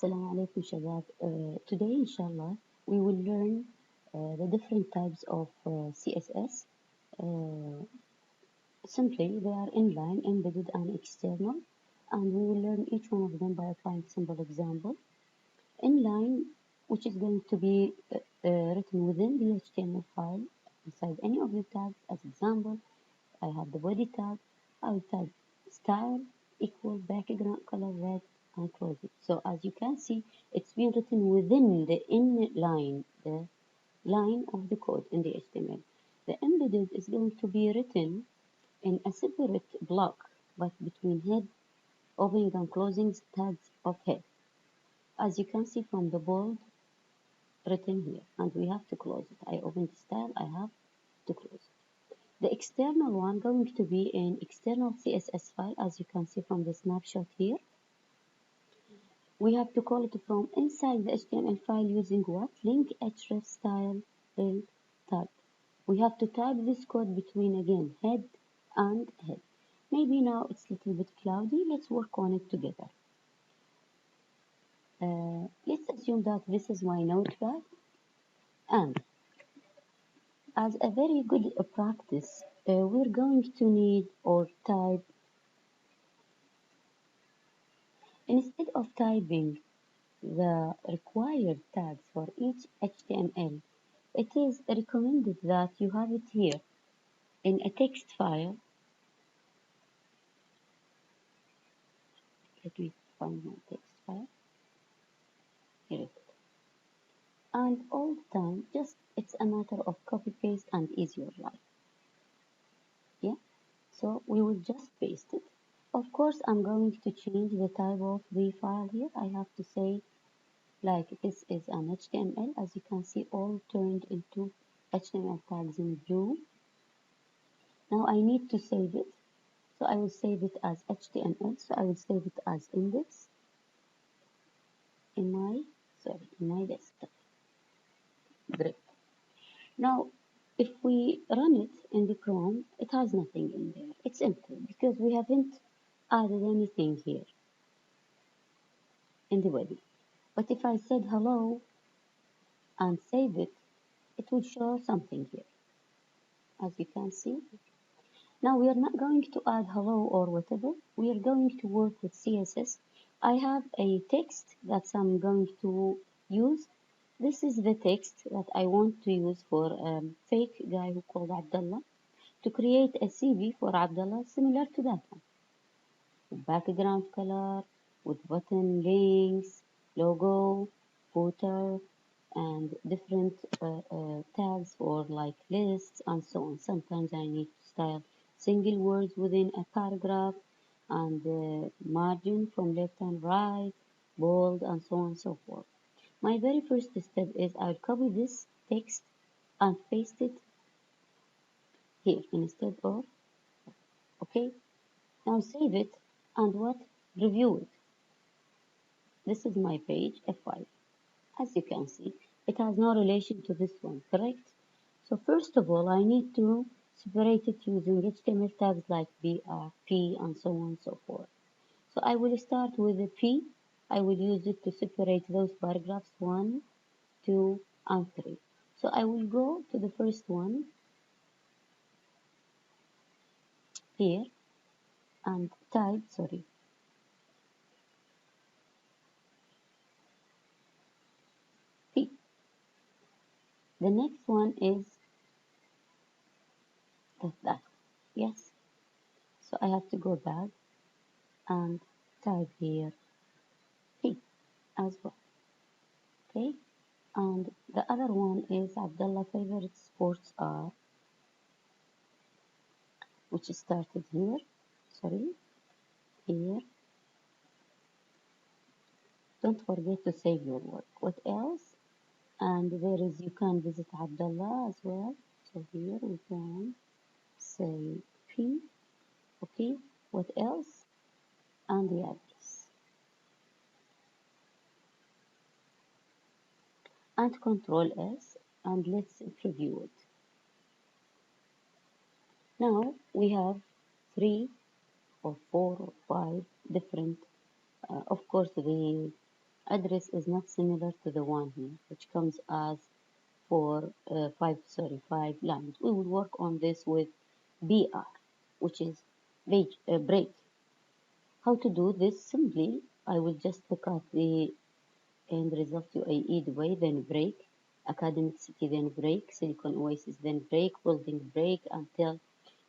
Assalamu alaikum shabab. Today inshallah we will learn the different types of CSS. Uh, Simply they are inline, embedded and external, and we will learn each one of them by applying simple example. Inline, which is going to be written within the HTML file inside any of the tags. As example, I have the body tag. I will type style equal background color red and close it. So as you can see, it's been written within the inline, the line of the code in the HTML. The embedded is going to be written in a separate block, but between head, opening and closing tags of head. As you can see from the bold written here, and we have to close it. I open the style, I have to close it. The external one going to be an external CSS file, as you can see from the snapshot here. We have to call it from inside the HTML file using what? Link href style l tag. We have to type this code between again head and head. Maybe now it's a little bit cloudy. Let's work on it together. Let's assume that this is my notepad, and as a very good practice, we're going to need or type, instead of typing the required tags for each HTML, it is recommended that you have it here in a text file. Let me find my text file. Here it is. And all the time, just it's a matter of copy paste and ease your life. Yeah, so we will just paste it. Of course, I'm going to change the type of the file here. I have to say, like, this is an HTML. As you can see, all turned into HTML tags in blue. Now I need to save it. So I will save it as HTML. So I will save it as index in my desktop. Great. Now, if we run it in the Chrome, it has nothing in there. It's empty because we haven't added anything here in the body. But if I said hello and save it, it will show something here, as you can see. Now we are not going to add hello or whatever. We are going to work with CSS. I have a text that I'm going to use. This is the text that I want to use for a fake guy who called Abdullah, to create a CV for Abdullah similar to that one. With background color, with button links, logo, footer, and different tags for like lists and so on. Sometimes I need to style single words within a paragraph, and margin from left and right, bold, and so on and so forth. My very first step is I'll copy this text and paste it here instead of, okay? Now save it and what? Review it. This is my page F5. As you can see, it has no relation to this one, correct? So first of all, I need to separate it using HTML tags like BR, P, and so on and so forth. So I will start with the P. I will use it to separate those paragraphs 1, 2, and 3. So I will go to the first one here and type, P. The next one is that. Yes. So I have to go back and type here P as well. Okay. And the other one is Abdullah favorite sports are, which started here. Here. Don't forget to save your work. What else? And there is, you can visit Abdullah as well. So here we can say P. Okay. What else? And the address. And Control S. And let's preview it. Now we have 3 or 4 or 5 different, of course, the address is not similar to the one here, which comes as five lines. We will work on this with BR, which is break. How to do this? Simply, I will just look at the end result UAE Dubai, then break, academic city, then break, Silicon Oasis, then break, building break until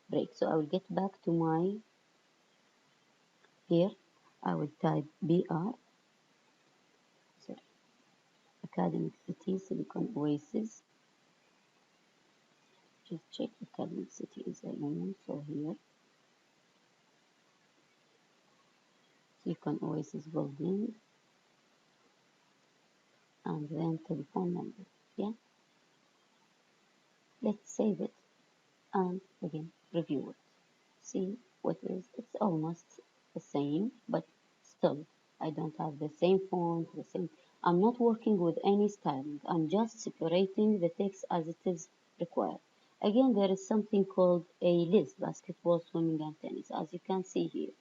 break. So I will get back to my here. I will type BR, sorry, academic city, Silicon Oasis. Just check academic city is a union. So here, Silicon Oasis building, and then telephone number. Yeah, let's save it and again review it. See what is, it's almost the same, but still I don't have the same font, the same. I'm not working with any styling. I'm just separating the text as it is required. Again, there is something called a list, basketball, swimming, and tennis. As you can see here,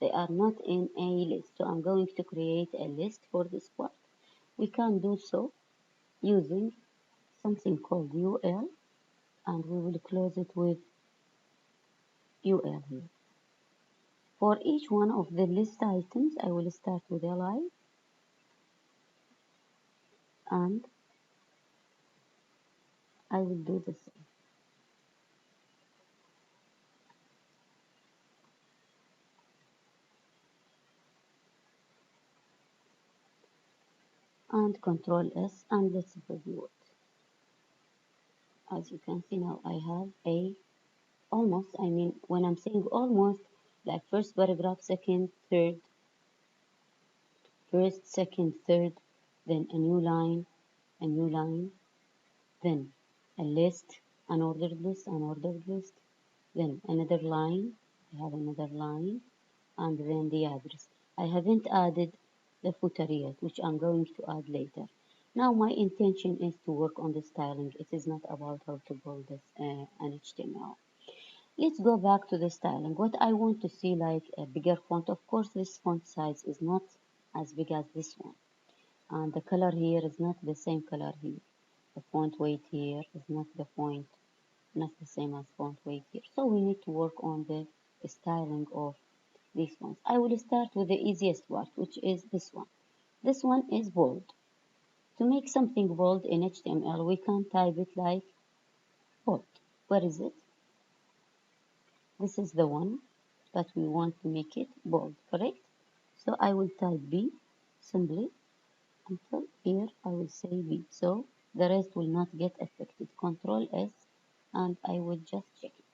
they are not in a list. So I'm going to create a list for this part. We can do so using something called UL, and we will close it with UL here. For each one of the list items, I will start with li and I will do the same. And Control S and let's preview it. As you can see now, I have a almost, I mean, when I'm saying almost, like first paragraph, second, third, first, second, third, then a new line, then a list, an ordered list, then another line, I have another line, and then the address. I haven't added the footer yet, which I'm going to add later. Now my intention is to work on the styling. It is not about how to build this, an HTML. Let's go back to the styling. What I want to see like a bigger font. Of course, this font size is not as big as this one. And the color here is not the same color here. The font weight here is not the font, not the same as font weight here. So we need to work on the styling of these ones. I will start with the easiest part, which is this one. This one is bold. To make something bold in HTML, we can type it like bold. Where is it? This is the one that we want to make it bold, correct? So I will type B simply until here I will say B. So the rest will not get affected. Control S and I will just check it.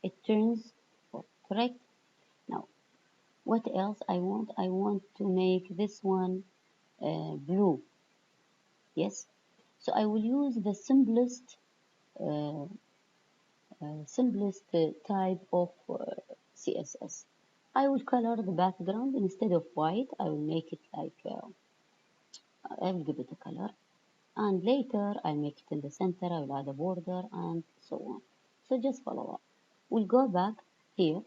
It turns bold, correct? Now, what else I want? I want to make this one blue. Yes. So I will use the uh, simplest type of CSS. I will color the background instead of white. I will make it like I will give it a color, and later I'll make it in the center. I will add a border and so on. So just follow up. We'll go back here,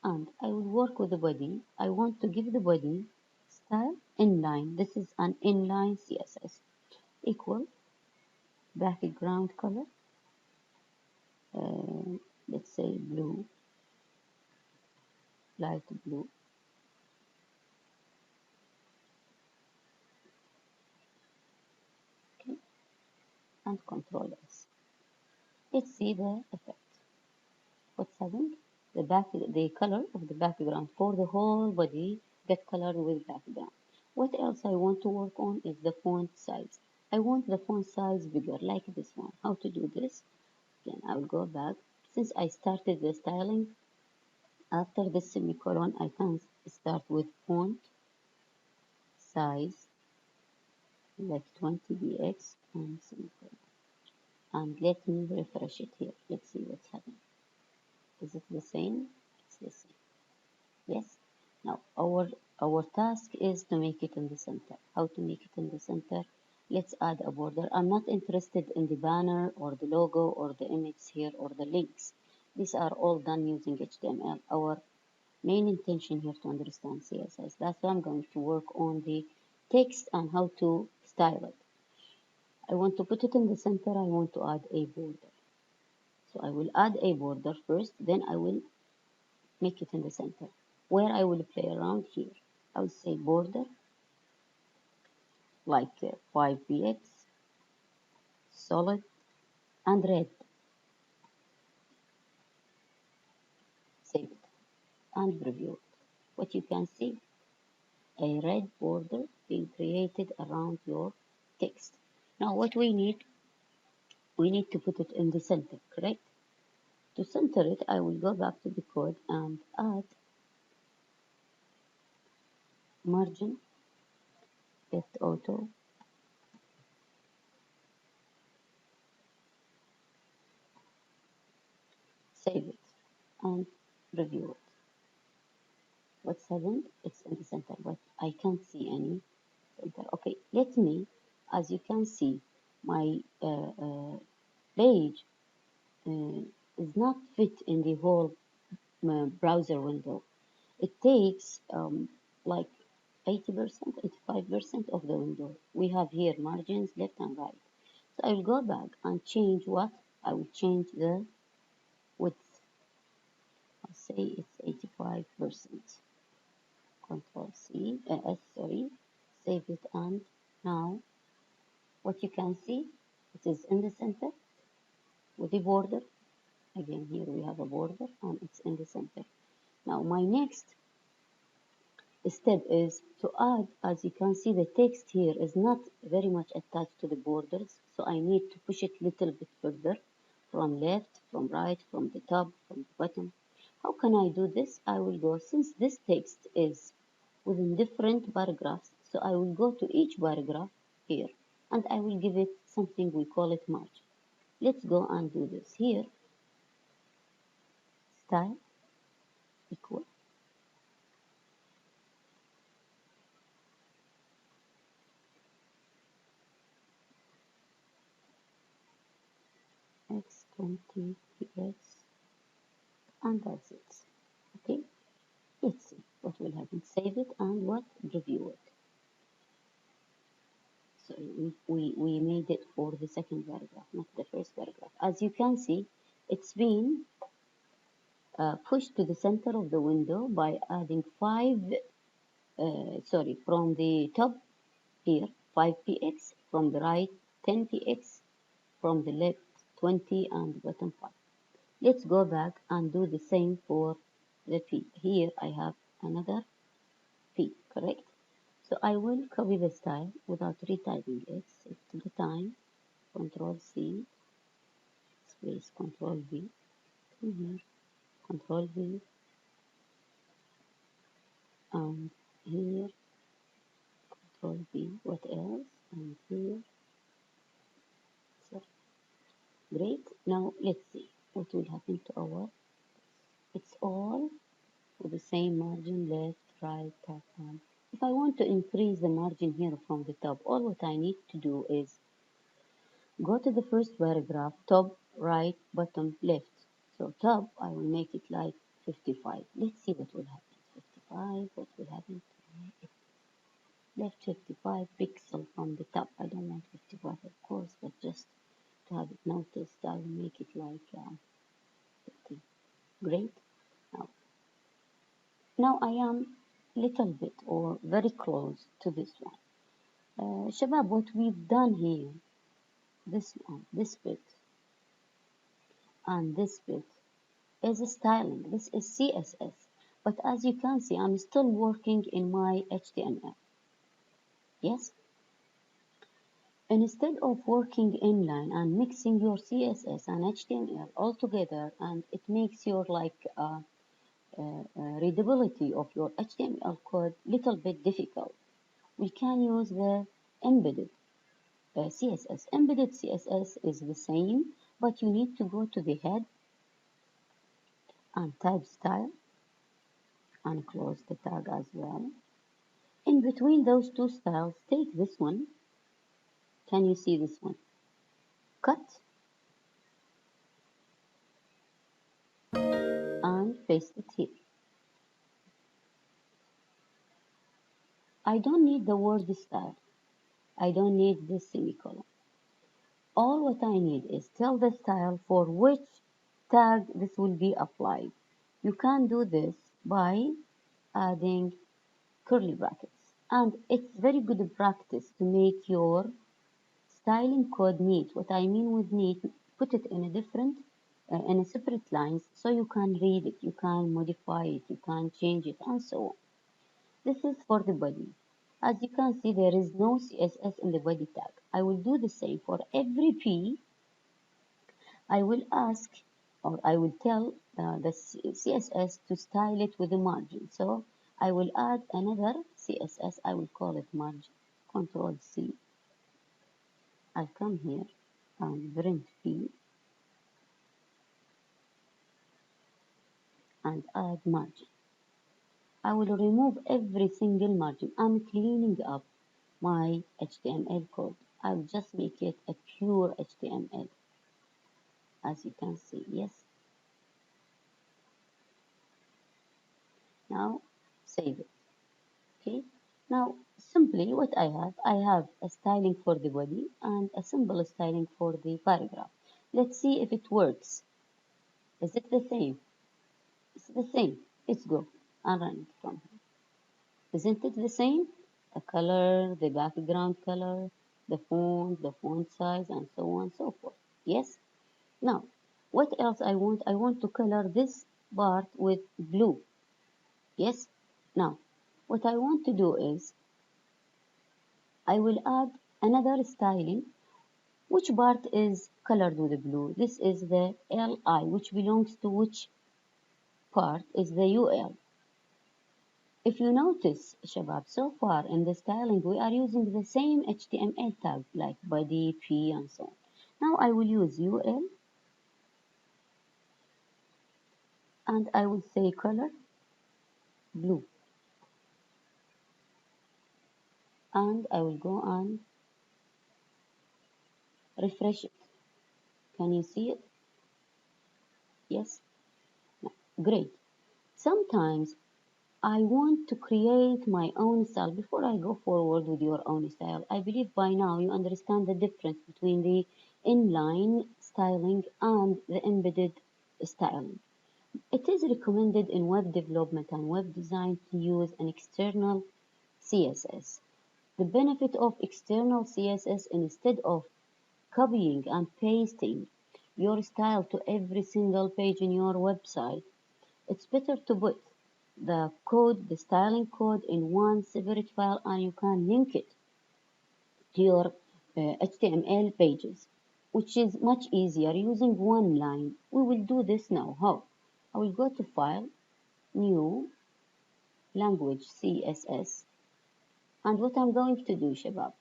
and I will work with the body. I want to give the body style inline. This is an inline CSS equal background color, uh, let's say blue, light blue. Okay, and Control S. Let's see the effect. What's happened? The color of the background for the whole body get colored with background. What else I want to work on is the font size. I want the font size bigger, like this one. How to do this? Again, I will go back. Since I started the styling, after the semicolon, I can start with font size, like 20 px and semicolon. And let me refresh it here. Let's see what's happening. Is it the same? It's the same. Yes. Now our task is to make it in the center. How to make it in the center? Let's add a border. I'm not interested in the banner or the logo or the image here or the links. These are all done using HTML. Our main intention here to understand CSS. That's why I'm going to work on the text and how to style it. I want to put it in the center. I want to add a border. So I will add a border first, then I will make it in the center, where I will play around here. I will say border, like 5px, solid, and red. Save it and preview it. What you can see, a red border being created around your text. Now what we need to put it in the center, correct? To center it, I will go back to the code and add margin, left auto, save it, and review it. What's happened? It's in the center, but I can't see any center. Okay, let me, as you can see, my page uh, is not fit in the whole browser window. It takes like 80%, 85% of the window. We have here margins left and right. So I will go back and change what? I will change the width. I'll say it's 85%. Control C, S, sorry, save it, and now what you can see, it is in the center with the border. Again, here we have a border and it's in the center. Now my next step is to add, as you can see, the text here is not very much attached to the borders, so I need to push it a little bit further from left, from right, from the top, from the bottom. How can I do this? I will go, since this text is within different paragraphs, so I will go to each paragraph here and I will give it something, we call it margin. Let's go and do this here. Style equal x20 px, and that's it. Okay, let's see what will happen. Save it and what? Review it. So we made it for the second paragraph, not the first paragraph. As you can see, it's been pushed to the center of the window by adding from the top here 5px, from the right 10px, from the left 20, and the bottom 5. Let's go back and do the same for the p. Here I have another p, correct? So I will copy the style without retyping it. Save to the time, Control C, space Control V, here, Control V, and here, Control V, what else? And here, so great. Now let's see what will happen to our, it's all with the same margin, left, right, top, and if I want to increase the margin here from the top, all what I need to do is go to the first paragraph, top, right, bottom, left. So top, I will make it like 55. Let's see what will happen. 55, what will happen? Left 55 pixel from the top. I don't want 55, of course, but just to have it noticed, I will make it like 50. Great. Now, now I am little bit or very close to this one. Shabab, what we've done here, this one, this bit, and this bit, is styling. This is CSS. But as you can see, I'm still working in my HTML. Yes? Instead of working inline and mixing your CSS and HTML all together, and it makes your readability of your HTML code little bit difficult, we can use the embedded CSS. Embedded CSS is the same, but you need to go to the head and type style and close the tag as well. In between those two styles, take this one. Can you see this one? Cut and paste it here. I don't need the word style. I don't need this semicolon. All what I need is tell the style for which tag this will be applied. You can do this by adding curly brackets. And it's very good practice to make your styling code neat. What I mean with neat, put it in a in a separate lines so you can read it, you can modify it, you can change it, and so on. This is for the body. As you can see, there is no CSS in the body tag. I will do the same for every P. I will ask or I will tell the CSS to style it with a margin. So I will add another CSS. I will call it margin. Control C. I'll come here and print P and add margin. I will remove every single margin. I'm cleaning up my HTML code. I'll just make it a pure HTML, as you can see. Yes. Now save it. Okay. Now simply what I have a styling for the body and a simple styling for the paragraph. Let's see if it works. Is it the same? It's the same. Let's go and run it from here. Isn't it the same? The color, the background color, the font size, and so on and so forth. Yes? Now, what else I want? I want to color this part with blue. Yes? Now, what I want to do is, I will add another styling. Which part is colored with blue? This is the LI, which belongs to which part is the UL. If you notice, Shabab, so far in the styling, we are using the same HTML tag like body, P, and so on. Now I will use UL and I will say color blue. And I will go and refresh it. Can you see it? Yes? No. Great. Sometimes I want to create my own style. Before I go forward with your own style, I believe by now you understand the difference between the inline styling and the embedded styling. It is recommended in web development and web design to use an external CSS. The benefit of external CSS, instead of copying and pasting your style to every single page in your website, it's better to put the code, the styling code in one separate file, and you can link it to your HTML pages, which is much easier using one line. We will do this now. How? I will go to File, New, Language CSS, and what I'm going to do, Shabab,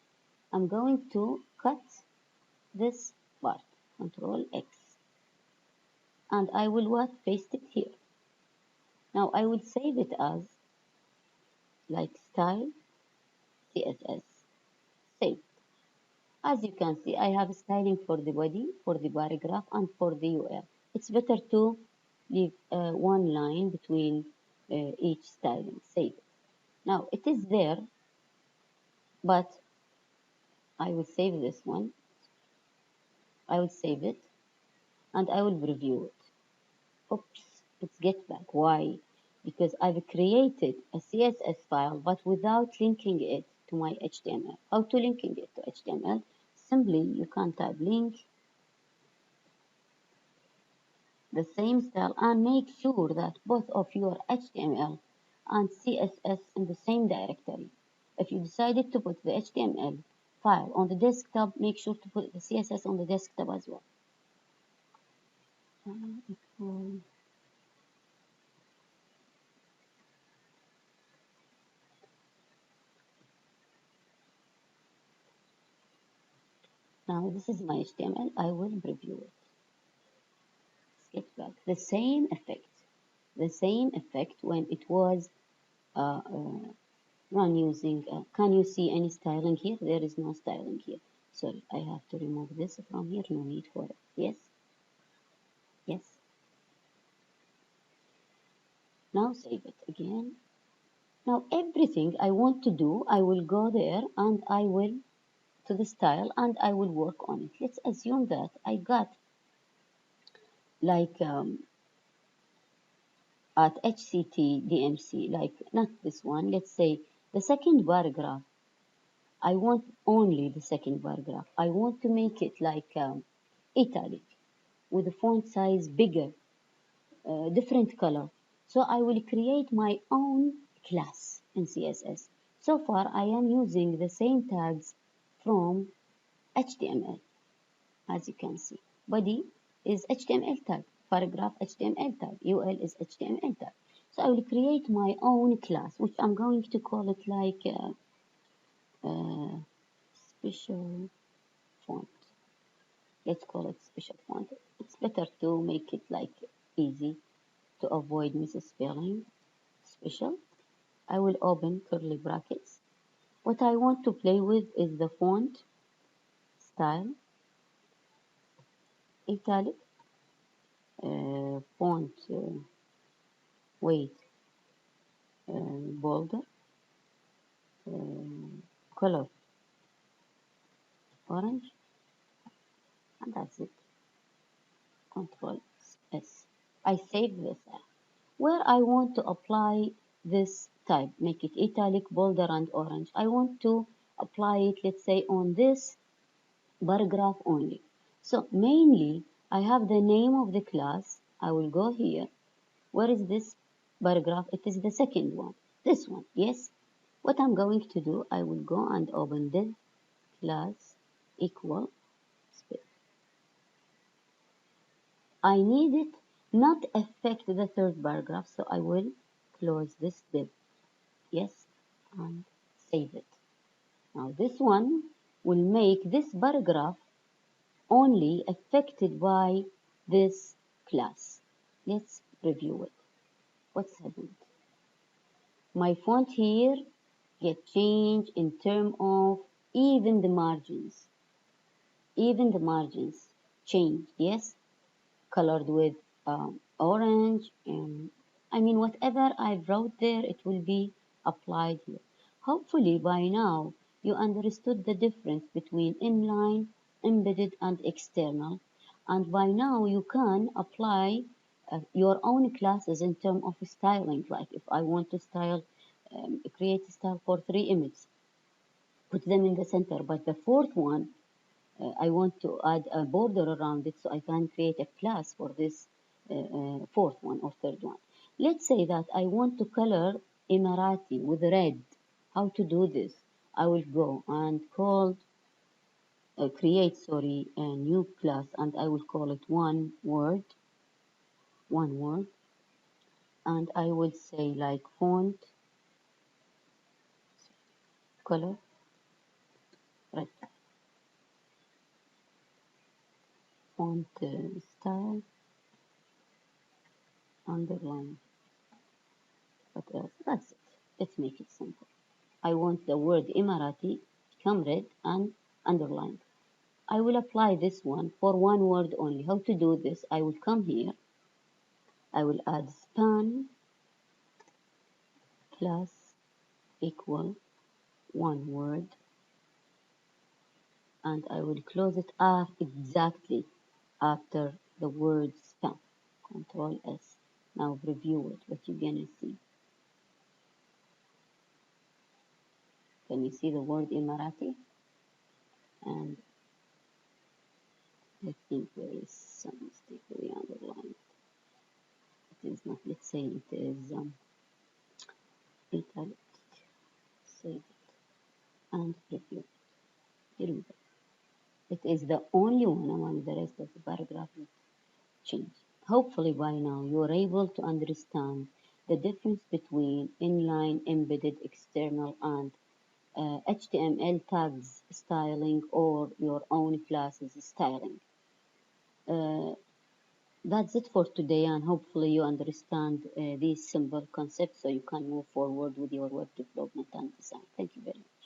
I'm going to cut this part, Control X, and I will what? Paste it here. Now I will save it as like style CSS. Save. As you can see, I have styling for the body, for the paragraph, and for the UL. It's better to leave one line between each styling. Save it. Now it is there, but I will save this one. I will save it, and I will preview it. Oops, let's get back. Why? Because I've created a CSS file, but without linking it to my HTML. How to linking it to HTML? Simply, you can type link the same style and make sure that both of your HTML and CSS in the same directory. If you decided to put the HTML file on the desktop, make sure to put the CSS on the desktop as well. Now this is my HTML. I will preview it. Let's get back. The same effect when it was run using, can you see any styling here? There is no styling here. Sorry, I have to remove this from here. No need for it. Yes. Yes. Now save it again. Now everything I want to do, I will go there and I will to the style and I will work on it. Let's assume that I got like at HCT DMC, like not this one, let's say the second paragraph. I want only the second paragraph. I want to make it like italic with the font size bigger, different color. So I will create my own class in CSS. So far I am using the same tags from HTML, as you can see. Body is HTML tag, paragraph HTML tag, UL is HTML tag. So I will create my own class, which I'm going to call it like special font. Let's call it special font. It's better to make it like easy to avoid misspelling. Special. I will open curly brackets. What I want to play with is the font style, italic, font weight, bolder, color orange, and that's it. Control S. I save this where I want to apply this type, make it italic, bolder, and orange. I want to apply it, let's say, on this paragraph only. So mainly, I have the name of the class. I will go here. Where is this paragraph? It is the second one. This one, yes. What I'm going to do, I will go and open this class equal space. I need it not affect the third paragraph, so I will close this div. Yes, and save it. Now this one will make this paragraph only affected by this class. Let's review it. What's happened? My font here get changed in terms of even the margins. Even the margins changed, yes? Colored with orange and I mean whatever I wrote there it will be applied here. Hopefully by now you understood the difference between inline, embedded and external, and by now you can apply your own classes in terms of styling. Like if I want to style create a style for 3 images, put them in the center, but the fourth one I want to add a border around it so I can create a class for this fourth one or third one. Let's say that I want to color Emirati with red. How to do this? I will go and create, a new class and I will call it one word, and I will say like font color red, font style underline. What else? That's it. Let's make it simple. I want the word Emirati become red and underlined. I will apply this one for one word only. How to do this? I will come here. I will add span plus equal one word, and I will close it exactly after the word span. Control S. Now review it. What you're gonna see? Can you see the word Emirati? And I think there is some mistake with the underline. It is not. Let's say it is italic. Save it and preview. Here we go. It is the only one among the rest of the paragraph that changed. Hopefully by now you are able to understand the difference between inline, embedded, external, and HTML tags styling or your own classes styling. Uh, that's it for today, and hopefully you understand these simple concepts so you can move forward with your web development and design. Thank you very much.